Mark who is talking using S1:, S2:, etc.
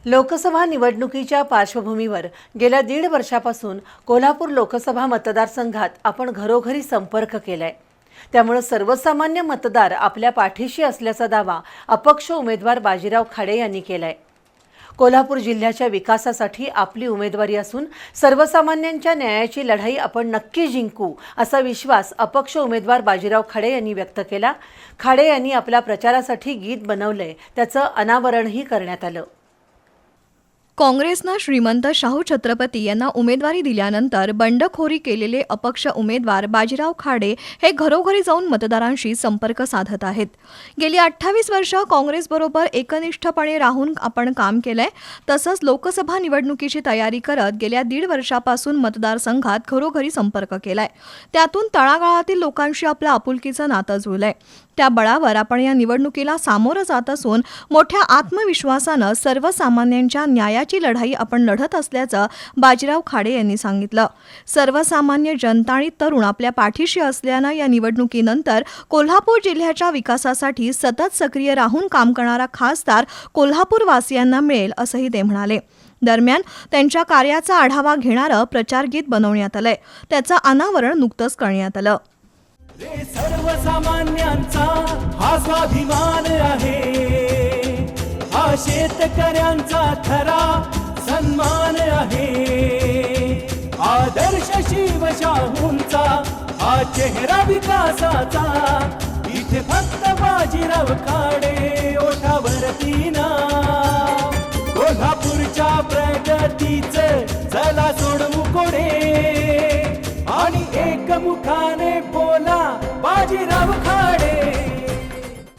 S1: लोकसभा निवडणुकीच्या पार्श्वभूमीवर गेल्या 1.5 वर्षापासून कोल्हापूर लोकसभा मतदारसंघात आपण घरोघरी संपर्क केलाय। त्यामुळे सर्वसामान्य मतदार आपल्या पाठीशी असल्याचा दावा अपक्ष उमेदवार बाजीराव खाडे यांनी केलाय। कोल्हापूर जिल्ह्याच्या विकासासाठी आपली उमेदवारी असून सर्वसामान्यांच्या न्यायाची लढाई आपण नक्की जिंकू असा विश्वास अपक्ष उमेदवार बाजीराव खाडे यांनी व्यक्त केला। खाडे यांनी आपल्या प्रचारासाठी गीत बनवले, त्याचं अनावरणही करण्यात आलं।
S2: काँग्रेसनं श्रीमंत शाहू छत्रपती यांना उमेदवारी दिल्यानंतर बंडखोरी केलेले अपक्ष उमेदवार बाजीराव खाडे हे घरोघरी जाऊन मतदारांशी संपर्क साधत आहेत। गेली 28 वर्ष काँग्रेसबरोबर एकनिष्ठपणे राहून आपण काम केलंय। तसंच लोकसभा निवडणुकीची तयारी करत गेल्या 1.5 वर्षापासून मतदारसंघात घरोघरी संपर्क केलाय। त्यातून तळागाळातील लोकांशी आपलं आपुलकीचं नातं जुळलंय। त्या बळावर आपण या निवडणुकीला सामोरं जात असून मोठ्या आत्मविश्वासानं सर्वसामान्यांच्या न्यायाची लढाई आपण लढत असल्याचं बाजीराव खाडे यांनी सांगितलं। सर्वसामान्य जनता आणि तरुण आपल्या पाठीशी असल्यानं या निवडणुकीनंतर कोल्हापूर जिल्ह्याच्या विकासासाठी सतत सक्रिय राहून काम करणारा खासदार कोल्हापूरवासियांना मिळेल असंही ते म्हणाले। दरम्यान त्यांच्या कार्याचा आढावा घेणारं प्रचार गीत बनवण्यात आलंय। त्याचं अनावरण नुकतंच करण्यात आलं।
S3: सर्वसामान्यांचा हा स्वाभिमान आहे, हा शेतकऱ्यांचा खरा सन्मान आहे। आदर्श शिवशाहूंचा हा चेहरा विकासाचा, इथे फक्त बाजीराव